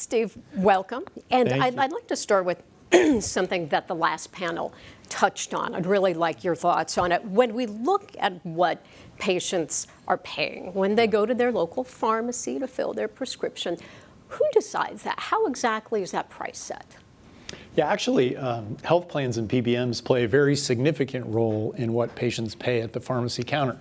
Steve, welcome. And I'd like to start with something that the last panel touched on. I'd really like your thoughts on it. When we look at what patients are paying when they go to their local pharmacy to fill their prescription, who decides that? How exactly is that price set? Yeah, actually, health plans and PBMs play a very significant role in what patients pay at the pharmacy counter.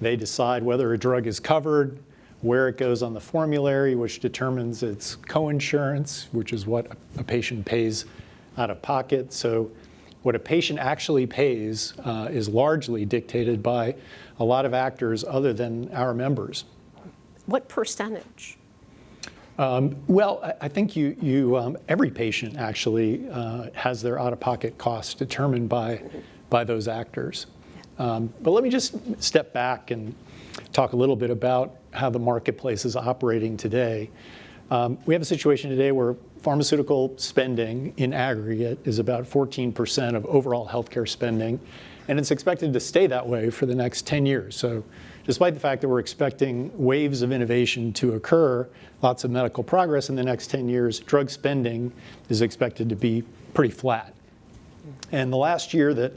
They decide whether a drug is covered, where it goes on the formulary, which determines its coinsurance, which is what a patient pays out of pocket. So what a patient actually pays is largely dictated by a lot of actors other than our members. What percentage? Well, I think every patient actually has their out-of-pocket costs determined by those actors. But let me just step back and talk a little bit about how the marketplace is operating today. We have a situation today where pharmaceutical spending in aggregate is about 14% of overall healthcare spending, and it's expected to stay that way for the next 10 years. So despite the fact that we're expecting waves of innovation to occur, lots of medical progress in the next 10 years, drug spending is expected to be pretty flat. And the last year that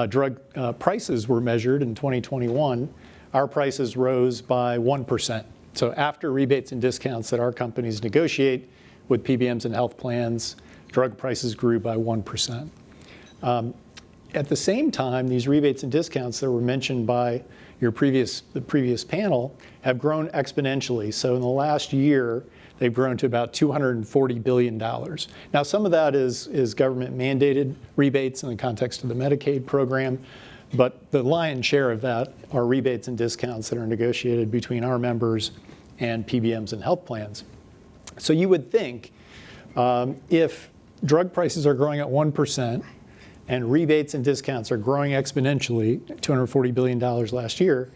drug prices were measured in 2021, our prices rose by 1%. So after rebates and discounts that our companies negotiate with PBMs and health plans, drug prices grew by 1%. At the same time, these rebates and discounts that were mentioned by the previous panel have grown exponentially. So in the last year, they've grown to about $240 billion. Now, some of that is government mandated rebates in the context of the Medicaid program, but the lion's share of that are rebates and discounts that are negotiated between our members and PBMs and health plans. So you would think if drug prices are growing at 1% and rebates and discounts are growing exponentially, $240 billion last year,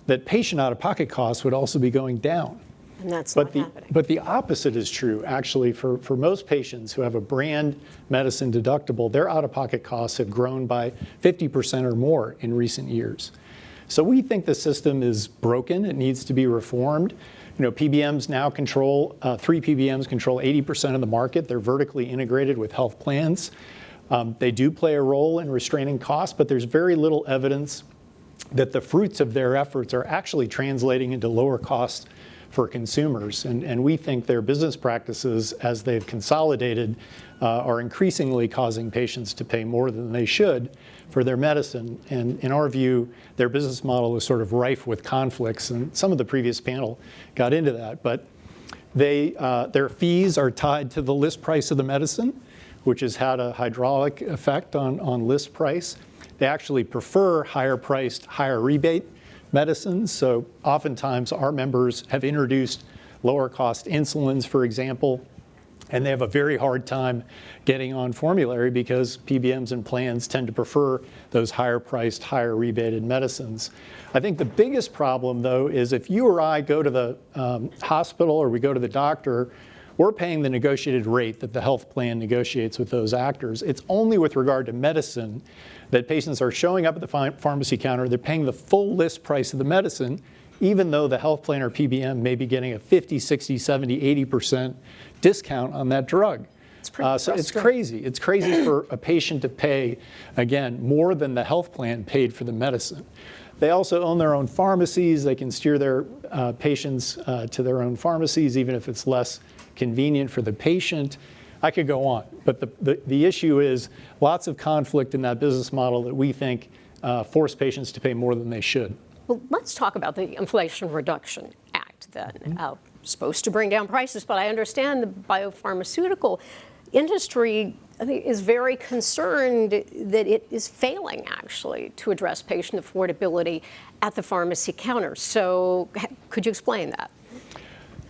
that patient out-of-pocket costs would also be going down. And that's not happening. But the opposite is true, actually. For most patients who have a brand medicine deductible, their out-of-pocket costs have grown by 50% or more in recent years. So we think the system is broken. It needs to be reformed. You know, PBMs now control, 3 PBMs control 80% of the market. They're vertically integrated with health plans. They do play a role in restraining costs, but there's very little evidence that the fruits of their efforts are actually translating into lower costs for consumers. And we think their business practices, as they've consolidated, are increasingly causing patients to pay more than they should for their medicine. And in our view, their business model is sort of rife with conflicts, and some of the previous panel got into that. But their fees are tied to the list price of the medicine, which has had a hydraulic effect on list price. They actually prefer higher priced, higher rebate medicines. So oftentimes our members have introduced lower cost insulins, for example, and they have a very hard time getting on formulary because PBMs and plans tend to prefer those higher priced, higher rebated medicines. I think the biggest problem, though, is if you or I go to the hospital or we go to the doctor, we're paying the negotiated rate that the health plan negotiates with those actors. It's only with regard to medicine that patients are showing up at the pharmacy counter, they're paying the full list price of the medicine, even though the health plan or PBM may be getting a 50, 60, 70, 80% discount on that drug. So it's crazy. It's crazy for a patient to pay, again, more than the health plan paid for the medicine. They also own their own pharmacies. They can steer their patients to their own pharmacies, even if it's less convenient for the patient. I could go on, but the issue is lots of conflict in that business model that we think force patients to pay more than they should. Well, let's talk about the Inflation Reduction Act then. Supposed to bring down prices, but I understand the biopharmaceutical industry is very concerned that it is failing, actually, to address patient affordability at the pharmacy counter. So could you explain that?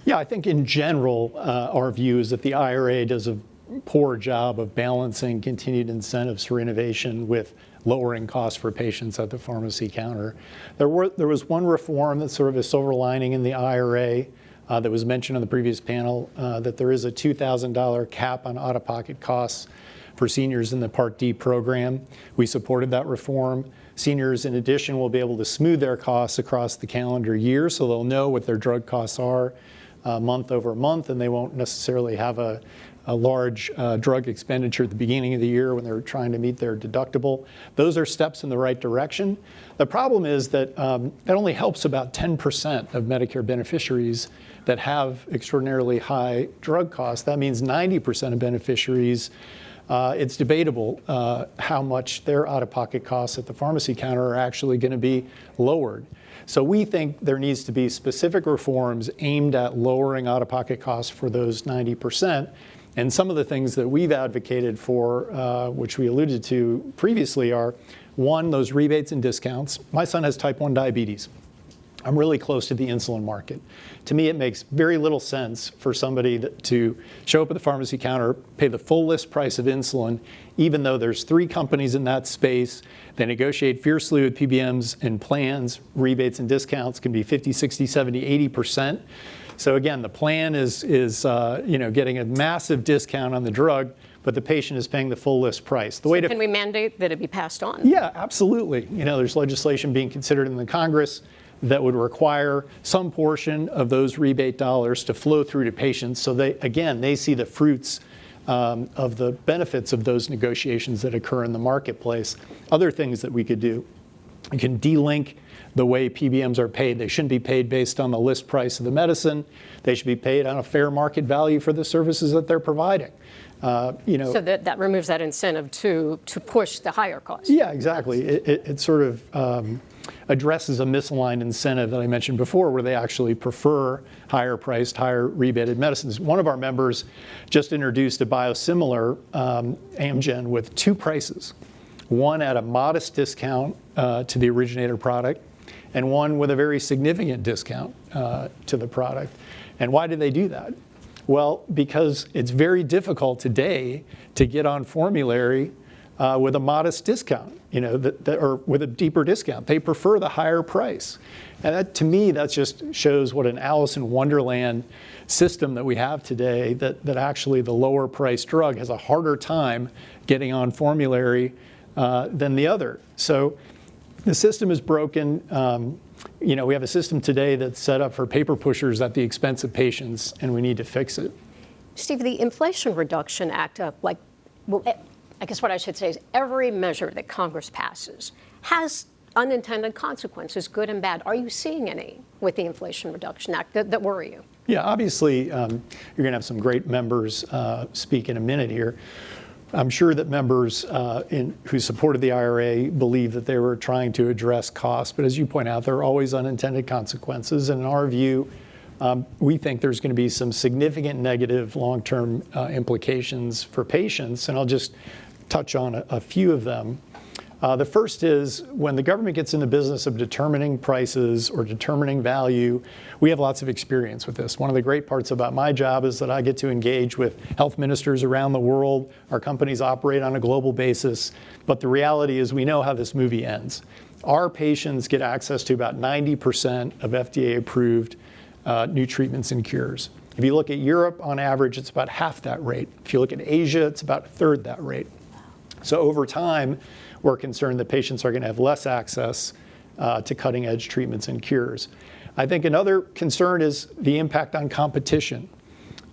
Yeah, I think in general, our view is that the IRA does a poor job of balancing continued incentives for innovation with lowering costs for patients at the pharmacy counter. There was one reform that's sort of a silver lining in the IRA that was mentioned on the previous panel, that there is a $2,000 cap on out-of-pocket costs for seniors in the Part D program. We supported that reform. Seniors, in addition, will be able to smooth their costs across the calendar year, so they'll know what their drug costs are month over month, and they won't necessarily have a large drug expenditure at the beginning of the year when they're trying to meet their deductible. Those are steps in the right direction. The problem is that it only helps about 10% of Medicare beneficiaries that have extraordinarily high drug costs. That means 90% of beneficiaries, it's debatable how much their out-of-pocket costs at the pharmacy counter are actually going to be lowered. So we think there needs to be specific reforms aimed at lowering out-of-pocket costs for those 90%. And some of the things that we've advocated for, which we alluded to previously, are, one, those rebates and discounts. My son has type 1 diabetes. I'm really close to the insulin market. To me, it makes very little sense for somebody to show up at the pharmacy counter, pay the full list price of insulin, even though there's 3 companies in that space. They negotiate fiercely with PBMs and plans. Rebates and discounts can be 50, 60, 70, 80%. So again, the plan is getting a massive discount on the drug, but the patient is paying the full list price. Can we mandate that it be passed on? Yeah, absolutely. There's legislation being considered in the Congress that would require some portion of those rebate dollars to flow through to patients, so they see the fruits of the benefits of those negotiations that occur in the marketplace. Other things that we could do: you can de-link the way PBMs are paid. They shouldn't be paid based on the list price of the medicine. They should be paid on a fair market value for the services that they're providing. So that removes that incentive to push the higher cost. Yeah, exactly. It sort of addresses a misaligned incentive that I mentioned before, where they actually prefer higher priced, higher rebated medicines. One of our members just introduced a biosimilar, Amgen, with 2 prices. One at a modest discount to the originator product, and one with a very significant discount to the product. And why did they do that? Well, because it's very difficult today to get on formulary with a modest discount, or with a deeper discount. They prefer the higher price. And that, to me, that just shows what an Alice in Wonderland system that we have today, that actually the lower priced drug has a harder time getting on formulary than the other. So the system is broken. We have a system today that's set up for paper pushers at the expense of patients, and we need to fix it. Steve, the Inflation Reduction Act, I guess what I should say is every measure that Congress passes has unintended consequences, good and bad. Are you seeing any with the Inflation Reduction Act that worry you? Yeah, obviously, you're going to have some great members speak in a minute here. I'm sure that members who supported the IRA believe that they were trying to address costs, but as you point out, there are always unintended consequences. And in our view, we think there's going to be some significant negative long-term implications for patients, and I'll just touch on a few of them. The first is, when the government gets in the business of determining prices or determining value, we have lots of experience with this. One of the great parts about my job is that I get to engage with health ministers around the world. Our companies operate on a global basis, but the reality is we know how this movie ends. Our patients get access to about 90% of FDA-approved new treatments and cures. If you look at Europe, on average, it's about half that rate. If you look at Asia, it's about a third that rate. So over time, we're concerned that patients are going to have less access to cutting-edge treatments and cures. I think another concern is the impact on competition.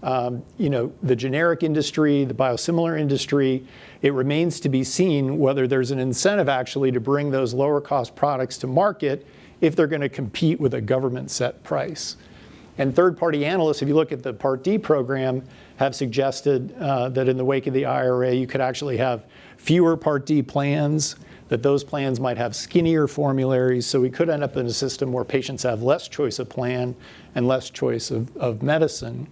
The generic industry, the biosimilar industry, it remains to be seen whether there's an incentive actually to bring those lower-cost products to market if they're going to compete with a government-set price. And third-party analysts, if you look at the Part D program, have suggested that in the wake of the IRA, you could actually have fewer Part D plans, that those plans might have skinnier formularies, so we could end up in a system where patients have less choice of plan and less choice of medicine.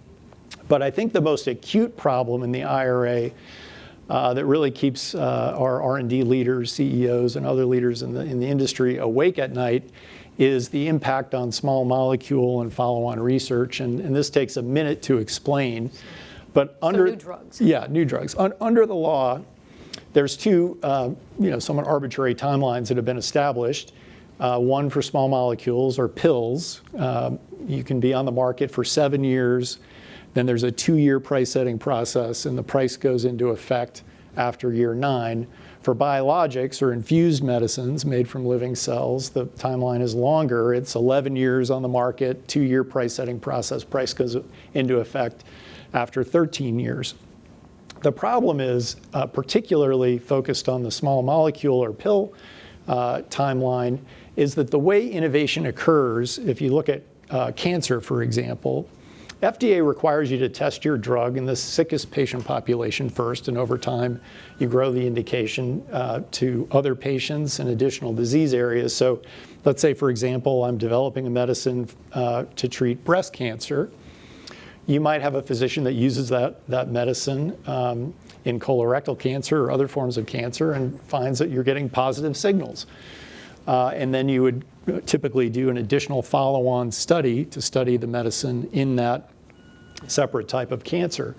But I think the most acute problem in the IRA that really keeps our R&D leaders, CEOs, and other leaders in the industry awake at night is the impact on small molecule and follow-on research. And this takes a minute to explain. But under new drugs. Yeah, new drugs. Under the law, there's 2 somewhat arbitrary timelines that have been established. One for small molecules, or pills. You can be on the market for 7 years. Then there's a 2-year price setting process, and the price goes into effect after year 9. For biologics or infused medicines made from living cells, the timeline is longer. It's 11 years on the market, 2-year price setting process. Price goes into effect after 13 years. The problem is, particularly focused on the small molecule or pill timeline, is that the way innovation occurs, if you look at cancer, for example, FDA requires you to test your drug in the sickest patient population first, and over time, you grow the indication to other patients and additional disease areas. So let's say, for example, I'm developing a medicine to treat breast cancer. You might have a physician that uses that medicine in colorectal cancer or other forms of cancer and finds that you're getting positive signals. And then you would typically do an additional follow-on study to study the medicine in that separate type of cancer.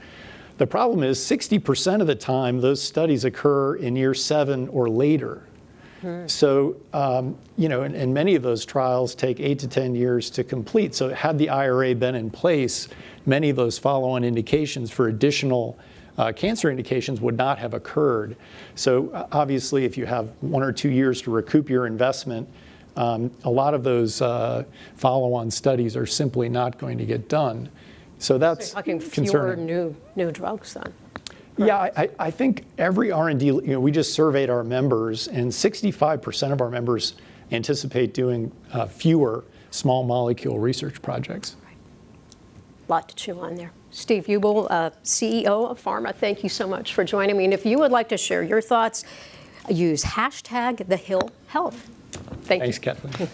The problem is 60% of the time those studies occur in year 7 or later. So, and many of those trials take 8 to 10 years to complete. So had the IRA been in place, many of those follow-on indications for additional cancer indications would not have occurred. So obviously, if you have 1 or 2 years to recoup your investment, a lot of those follow-on studies are simply not going to get done. So that's talking concerning. fewer new drugs then. Yeah, I think every R&D, we just surveyed our members, and 65% of our members anticipate doing fewer small molecule research projects. Right. Lot to chew on there. Steve Ubel, CEO of PhRMA, thank you so much for joining me. And if you would like to share your thoughts, use #TheHillHealth. Thank you. Thanks, Kathleen.